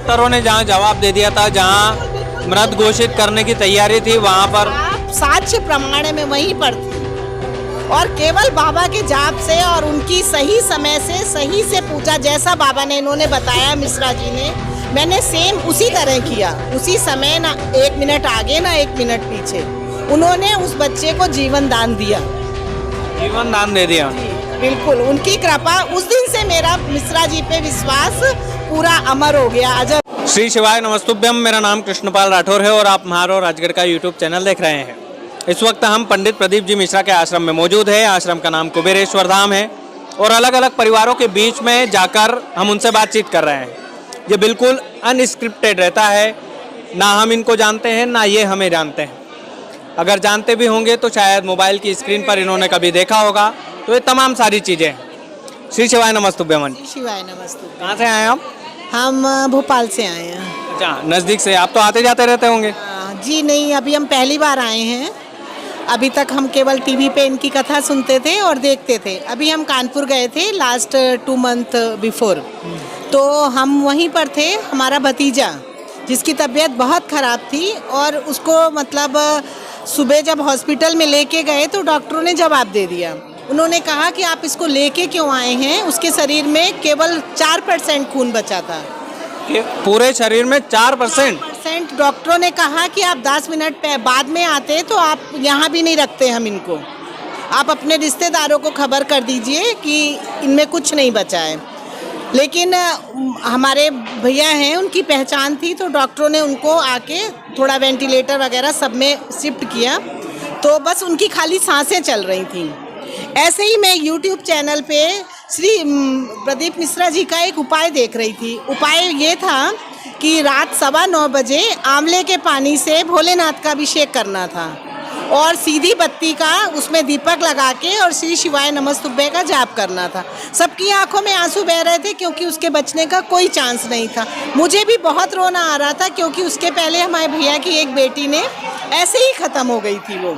डॉक्टरों ने जहाँ जवाब दे दिया था, जहाँ मृत घोषित करने की तैयारी थी, वहाँ पर आप साक्ष्य प्रमाण में वहीं पर थी और केवल बाबा के जाप से और उनकी सही समय से सही से पूजा, जैसा बाबा ने इन्होंने बताया मिश्रा जी ने, मैंने सेम उसी तरह किया। उसी समय, ना 1 मिनट आगे ना 1 मिनट पीछे, उन्होंने उस बच्चे को जीवन दान दिया। जीवन दान दे दिया। बिल्कुल, उनकी कृपा, उस दिन से मेरा मिश्रा जी पे विश्वास पूरा अमर हो गया। अजब। श्री शिवाय नमस्तुभ्यम। मेरा नाम कृष्णपाल राठौर है और आप महारो राजगढ़ का यूट्यूब चैनल देख रहे हैं। इस वक्त हम पंडित प्रदीप जी मिश्रा के आश्रम में मौजूद है। आश्रम का नाम कुबेरेश्वर धाम है और अलग अलग परिवारों के बीच में जाकर हम उनसे बातचीत कर रहे हैं। ये बिल्कुल अनस्क्रिप्टेड रहता है, ना हम इनको जानते हैं ना ये हमें जानते हैं। अगर जानते भी होंगे तो शायद मोबाइल की स्क्रीन पर इन्होंने कभी देखा होगा। तो ये तमाम सारी चीज़ें। श्री शिवाय नमस्तुभ्यम। शिवाय नमस्ते। कहाँ से आए आप? हम भोपाल से आए हैं। अच्छा, नज़दीक से। आप तो आते जाते रहते होंगे। जी नहीं, अभी हम पहली बार आए हैं। अभी तक हम केवल टीवी पे इनकी कथा सुनते थे और देखते थे। अभी हम कानपुर गए थे लास्ट 2 मंथ बिफोर, तो हम वहीं पर थे। हमारा भतीजा जिसकी तबीयत बहुत ख़राब थी और उसको मतलब सुबह जब हॉस्पिटल में लेके गए तो डॉक्टरों ने जवाब दे दिया। उन्होंने कहा कि आप इसको लेके क्यों आए हैं, उसके शरीर में केवल 4% खून बचा था। पूरे शरीर में 4%? डॉक्टरों ने कहा कि आप 10 मिनट बाद में आते तो आप यहाँ भी नहीं रखते हम इनको, आप अपने रिश्तेदारों को खबर कर दीजिए कि इनमें कुछ नहीं बचा है। लेकिन हमारे भैया हैं, उनकी पहचान थी, तो डॉक्टरों ने उनको आके थोड़ा वेंटिलेटर वगैरह सब में शिफ्ट किया, तो बस उनकी खाली सांसें चल रही थी। ऐसे ही मैं यूट्यूब चैनल पे श्री प्रदीप मिश्रा जी का एक उपाय देख रही थी। उपाय ये था कि रात 9:15 बजे आंवले के पानी से भोलेनाथ का अभिषेक करना था और सीधी बत्ती का उसमें दीपक लगा के और श्री शिवाय नमस्तुभ्य का जाप करना था। सबकी आंखों में आंसू बह रहे थे क्योंकि उसके बचने का कोई चांस नहीं था। मुझे भी बहुत रोना आ रहा था क्योंकि उसके पहले हमारे भैया की एक बेटी ने ऐसे ही ख़त्म हो गई थी वो।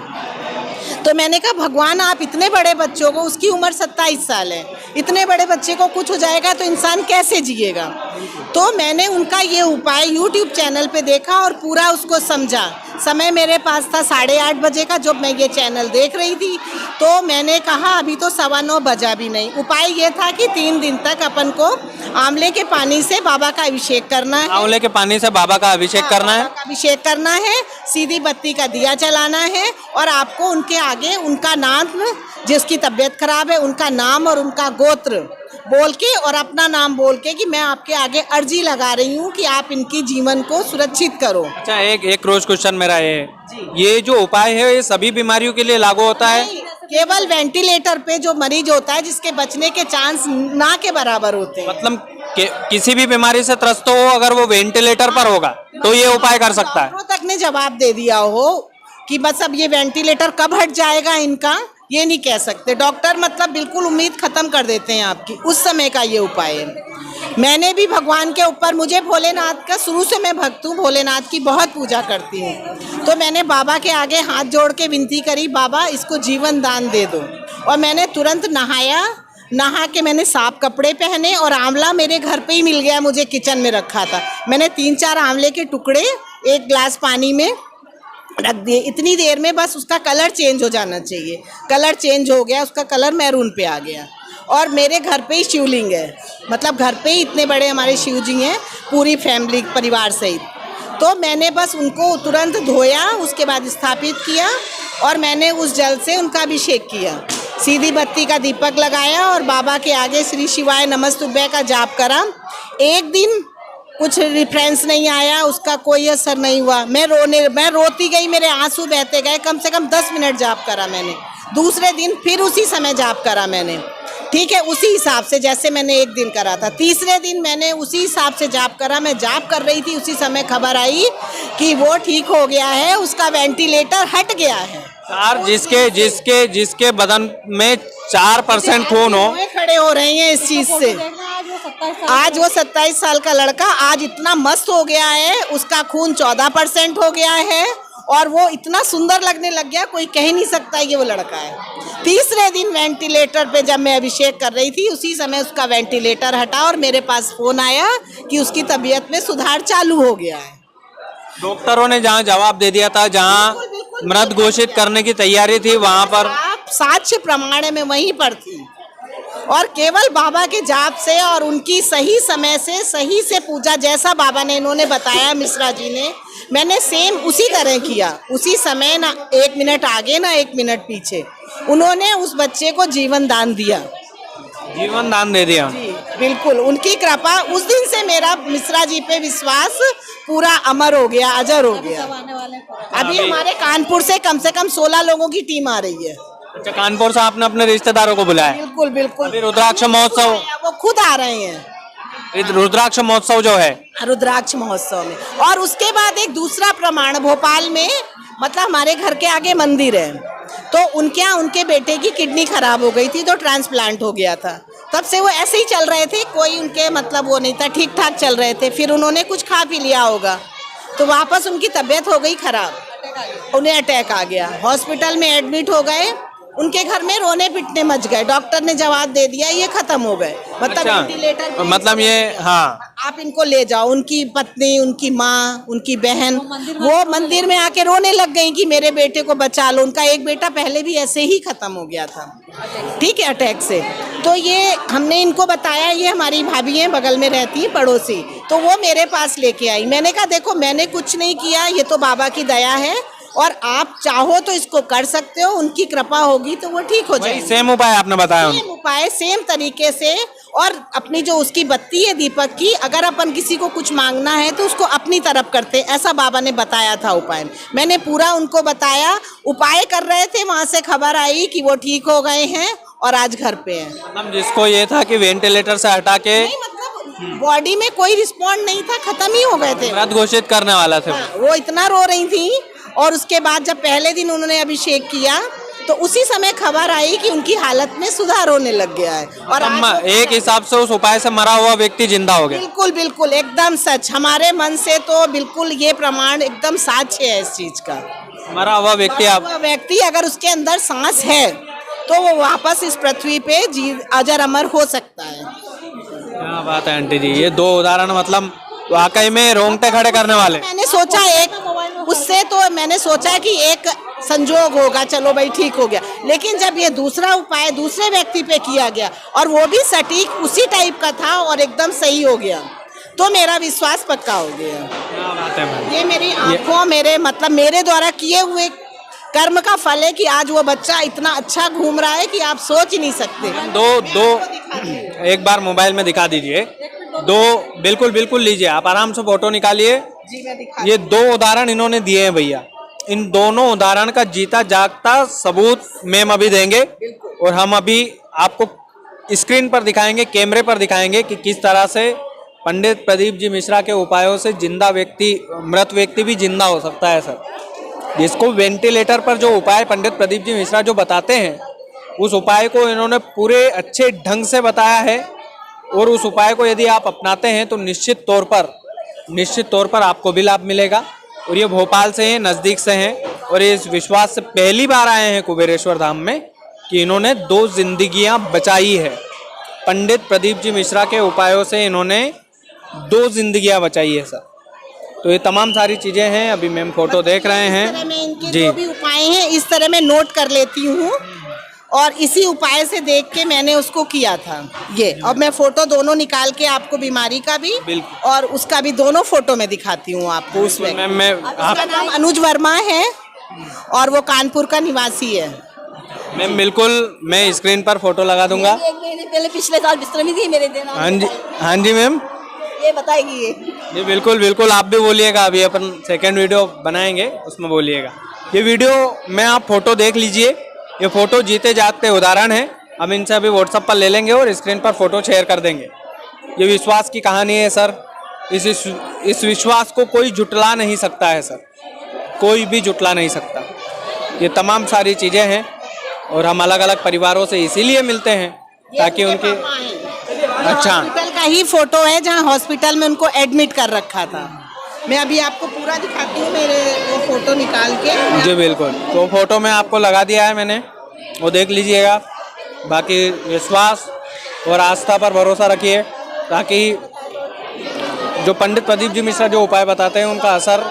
तो मैंने कहा भगवान, आप इतने बड़े बच्चों को, उसकी उम्र 27 साल है, इतने बड़े बच्चे को कुछ हो जाएगा तो इंसान कैसे जिएगा। तो मैंने उनका ये उपाय यूट्यूब चैनल पे देखा और पूरा उसको समझा। समय मेरे पास था 8:30 बजे का जब मैं ये चैनल देख रही थी। तो मैंने कहा अभी तो 9:15 बजा भी नहीं। उपाय ये था कि 3 दिन तक अपन को आंवले के पानी से बाबा का अभिषेक करना है। आंवले के पानी से बाबा का अभिषेक करना है। अभिषेक करना है, सीधी बत्ती का दिया जलाना है और आपको उनके आगे उनका नाम, जिसकी तबीयत खराब है उनका नाम और उनका गोत्र बोल के और अपना नाम बोल के कि मैं आपके आगे अर्जी लगा रही हूँ कि आप इनकी जीवन को सुरक्षित करो। अच्छा, एक रोज क्वेश्चन मेरा ये जो उपाय है ये सभी बीमारियों के लिए लागू होता है? केवल वेंटिलेटर पे जो मरीज होता है जिसके बचने के चांस ना के बराबर होते हैं। मतलब किसी भी बीमारी से त्रस्त हो, अगर वो वेंटिलेटर पर होगा तो ये उपाय कर सकता है। डॉक्टरों तक ने जवाब दे दिया हो कि बस अब ये वेंटिलेटर कब हट जाएगा इनका, ये नहीं कह सकते डॉक्टर। मतलब बिल्कुल उम्मीद खत्म कर देते हैं आपकी। उस समय का ये उपाय है। मैंने भी भगवान के ऊपर, मुझे भोलेनाथ का, शुरू से मैं भक्त हूँ, भोलेनाथ की बहुत पूजा करती हूँ। तो मैंने बाबा के आगे हाथ जोड़ के विनती करी, बाबा इसको जीवन दान दे दो। और मैंने तुरंत नहा के मैंने साफ कपड़े पहने और आंवला मेरे घर पे ही मिल गया, मुझे किचन में रखा था। मैंने 3-4 आंवले के टुकड़े 1 गिलास पानी में रख दिए। इतनी देर में बस उसका कलर चेंज हो जाना चाहिए। कलर चेंज हो गया, उसका कलर मैरून पे आ गया। और मेरे घर पे ही शिवलिंग है, मतलब घर पे ही इतने बड़े हमारे शिव जी हैं, पूरी फैमिली परिवार सहित। तो मैंने बस उनको तुरंत धोया, उसके बाद स्थापित किया और मैंने उस जल से उनका अभिषेक किया। सीधी बत्ती का दीपक लगाया और बाबा के आगे श्री शिवाय नमस्तुभ्य का जाप करा। एक दिन कुछ रिफ्रेंस नहीं आया, उसका कोई असर नहीं हुआ। मैं रोती गई, मेरे आंसू बहते गए। कम से कम 10 मिनट जाप करा मैंने। दूसरे दिन फिर उसी समय जाप करा मैंने, ठीक है, उसी हिसाब से जैसे मैंने एक दिन करा था। तीसरे दिन मैंने उसी हिसाब से जाप करा। मैं जाप कर रही थी, उसी समय खबर आई कि वो ठीक हो गया है, उसका वेंटिलेटर हट गया है। यार, जिसके बदन में 4% खून हो, खड़े हो रहे हैं इस चीज से। आज वो 27 साल का लड़का आज इतना मस्त हो गया है, उसका खून 14% हो गया है और वो इतना सुंदर लगने लग गया, कोई कह नहीं सकता ये वो लड़का है। तीसरे दिन वेंटिलेटर पे जब मैं अभिषेक कर रही थी, उसी समय उसका वेंटिलेटर हटा और मेरे पास फोन आया कि उसकी तबीयत में सुधार चालू हो गया है। डॉक्टरों ने जहाँ जवाब दे दिया था, जहाँ मृत घोषित करने की तैयारी थी, वहाँ पर आप साक्ष्य प्रमाण में वहीं पर थी और केवल बाबा के जाप से और उनकी सही समय से सही से पूजा, जैसा बाबा ने इन्होंने बताया मिश्रा जी ने, मैंने सेम उसी तरह किया। उसी समय ना 1 मिनट आगे ना 1 मिनट पीछे उन्होंने उस बच्चे को जीवन दान दिया। जीवन दान दे दिया। जी बिल्कुल, उनकी कृपा। उस दिन से मेरा मिश्रा जी पे विश्वास पूरा अमर हो गया, अजर हो गया। अभी हमारे कानपुर से कम 16 लोगों की टीम आ रही है। अच्छा, कानपुर से आपने अपने रिश्तेदारों को बुलाया? बिल्कुल बिल्कुल। अभी रुद्राक्ष महोत्सव, वो खुद आ रहे हैं रुद्राक्ष महोत्सव जो है, रुद्राक्ष महोत्सव में। और उसके बाद एक दूसरा प्रमाण भोपाल में, मतलब हमारे घर के आगे मंदिर है, तो उनके यहाँ उनके बेटे की किडनी खराब हो गई थी, तो ट्रांसप्लांट हो गया था। तब से वो ऐसे ही चल रहे थे, कोई उनके मतलब वो नहीं था, ठीक ठाक चल रहे थे। फिर उन्होंने कुछ खा पी लिया होगा, तो वापस उनकी तबीयत हो गई खराब, उन्हें अटैक आ गया, हॉस्पिटल में एडमिट हो गए। उनके घर में रोने पिटने मच गए, डॉक्टर ने जवाब दे दिया ये खत्म हो गए, मतलब अच्छा, वेंटिलेटर पे। मतलब ये, हाँ, आप इनको ले जाओ। उनकी पत्नी, उनकी माँ, उनकी बहन वो मंदिर में आके रोने लग गई कि मेरे बेटे को बचा लो। उनका एक बेटा पहले भी ऐसे ही खत्म हो गया था, ठीक है, अटैक से। तो ये हमने इनको बताया, ये हमारी भाभी हैं, बगल में रहती है, पड़ोसी, तो वो मेरे पास लेके आई। मैंने कहा देखो मैंने कुछ नहीं किया, ये तो बाबा की दया है और आप चाहो तो इसको कर सकते हो, उनकी कृपा होगी तो वो ठीक हो जाएगी। सेम उपाय आपने बताया? सेम उपाय, सेम तरीके से। और अपनी जो उसकी बत्ती है दीपक की, अगर अपन किसी को कुछ मांगना है तो उसको अपनी तरफ करते हैं, ऐसा बाबा ने बताया था उपाय। मैंने पूरा उनको बताया, उपाय कर रहे थे, वहाँ से खबर आई कि वो ठीक हो गए हैं और आज घर पे हैं। मतलब जिसको ये था कि वेंटिलेटर से हटा के, नहीं मतलब बॉडी में कोई रिस्पॉन्ड नहीं था, खत्म ही हो गए थे, मृत घोषित करने वाला थे। वो इतना रो रही थी। और उसके बाद जब पहले दिन उन्होंने अभिषेक किया तो उसी समय खबर आई कि उनकी हालत में सुधार होने लग गया है। और एक हिसाब से उस उपाय से मरा हुआ व्यक्ति जिंदा हो गया। बिल्कुल बिल्कुल, एकदम सच। हमारे मन से तो बिल्कुल ये प्रमाण एकदम साक्ष्य है इस चीज का। मरा हुआ व्यक्ति, आप व्यक्ति अगर उसके अंदर सांस है तो वो वापस इस पृथ्वी पे अजर अमर हो सकता है। क्या बात है आंटी जी, ये 2 उदाहरण मतलब वाकई में रोंगटे खड़े करने वाले। मैंने सोचा उससे तो मैंने सोचा कि एक संजोग होगा, चलो भाई ठीक हो गया। लेकिन जब ये दूसरा उपाय दूसरे व्यक्ति पे किया गया और वो भी सटीक उसी टाइप का था और एकदम सही हो गया, तो मेरा विश्वास पक्का हो गया। क्या बात है, ये मेरी आंखों, मेरे मतलब मेरे द्वारा किए हुए कर्म का फल है कि आज वो बच्चा इतना अच्छा घूम रहा है कि आप सोच ही नहीं सकते। दो एक बार मोबाइल में दिखा दीजिए। बिल्कुल बिल्कुल लीजिए, आप आराम से फोटो निकालिए। ये 2 उदाहरण इन्होंने दिए हैं भैया। इन दोनों उदाहरण का जीता जागता सबूत मैम अभी देंगे और हम अभी आपको स्क्रीन पर दिखाएंगे, कैमरे पर दिखाएंगे कि किस तरह से पंडित प्रदीप जी मिश्रा के उपायों से मृत व्यक्ति भी जिंदा हो सकता है सर। जिसको वेंटिलेटर पर जो उपाय पंडित प्रदीप जी मिश्रा जो बताते हैं, उस उपाय को इन्होंने पूरे अच्छे ढंग से बताया है और उस उपाय को यदि आप अपनाते हैं तो निश्चित तौर पर आपको भी लाभ मिलेगा। और ये भोपाल से हैं, नज़दीक से हैं और इस विश्वास से पहली बार आए हैं कुबेरेश्वर धाम में कि इन्होंने 2 जिंदगियां बचाई है। पंडित प्रदीप जी मिश्रा के उपायों से इन्होंने 2 जिंदगियां बचाई है सर। तो ये तमाम सारी चीज़ें हैं, अभी मैम फोटो देख रहे हैं जी। जो भी उपाय हैं इस तरह मैं नोट कर लेती हूँ और इसी उपाय से देख के मैंने उसको किया था ये। अब मैं फोटो दोनों निकाल के आपको बीमारी का भी और उसका भी दोनों फोटो में दिखाती हूँ आपको। उसमें आपका नाम अनुज वर्मा है और वो कानपुर का निवासी है। मैम बिल्कुल, मैं स्क्रीन पर फोटो लगा दूंगा। 1 महीने पहले पिछले साल बिस्तर में थी मेरे देना। हाँ जी मैम, ये बताएगी ये बिल्कुल आप भी बोलिएगा। अभी अपन सेकेंड वीडियो बनाएंगे, उसमें बोलिएगा। ये वीडियो में आप फोटो देख लीजिए। ये फोटो जीते जागते उदाहरण है। हम इनसे अभी व्हाट्सएप पर ले लेंगे और स्क्रीन पर फोटो शेयर कर देंगे। ये विश्वास की कहानी है सर। इस विश्वास को कोई जुटला नहीं सकता है सर, कोई भी जुटला नहीं सकता। ये तमाम सारी चीज़ें हैं और हम अलग अलग परिवारों से इसीलिए मिलते हैं ताकि उनके अच्छा हॉस्पिटल का ही फोटो है जहाँ हॉस्पिटल में उनको एडमिट कर रखा था। मैं अभी आपको पूरा दिखाती हूँ, मेरे वो फोटो निकाल के। जी बिल्कुल, तो फोटो में आपको लगा दिया है मैंने, वो देख लीजिएगा। बाकी विश्वास और आस्था पर भरोसा रखिए, ताकि जो पंडित प्रदीप जी मिश्रा जो उपाय बताते हैं उनका असर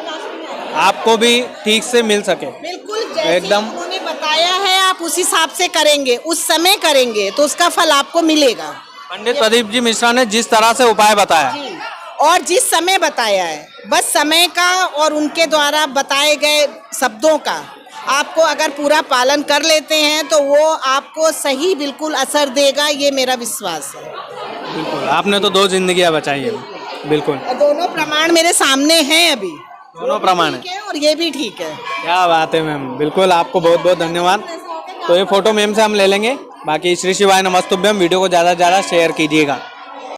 आपको भी ठीक से मिल सके। बिल्कुल जैसे एकदम उन्होंने बताया है आप उस हिसाब से करेंगे, उस समय करेंगे तो उसका फल आपको मिलेगा। पंडित प्रदीप जी मिश्रा ने जिस तरह से उपाय बताया, और जिस समय बताया है, बस समय का और उनके द्वारा बताए गए शब्दों का आपको अगर पूरा पालन कर लेते हैं तो वो आपको सही बिल्कुल असर देगा, ये मेरा विश्वास है। बिल्कुल आपने तो 2 जिंदगियां बचाई है। बिल्कुल, और दोनों प्रमाण मेरे सामने हैं अभी, दोनों प्रमाण है। ठीक है और ये भी ठीक है। क्या बात है मैम, बिल्कुल आपको बहुत बहुत धन्यवाद। तो ये फोटो मैम से हम ले लेंगे। बाकी श्री शिवाय नमस्तुभ्यम वीडियो को ज़्यादा से ज़्यादा शेयर कीजिएगा।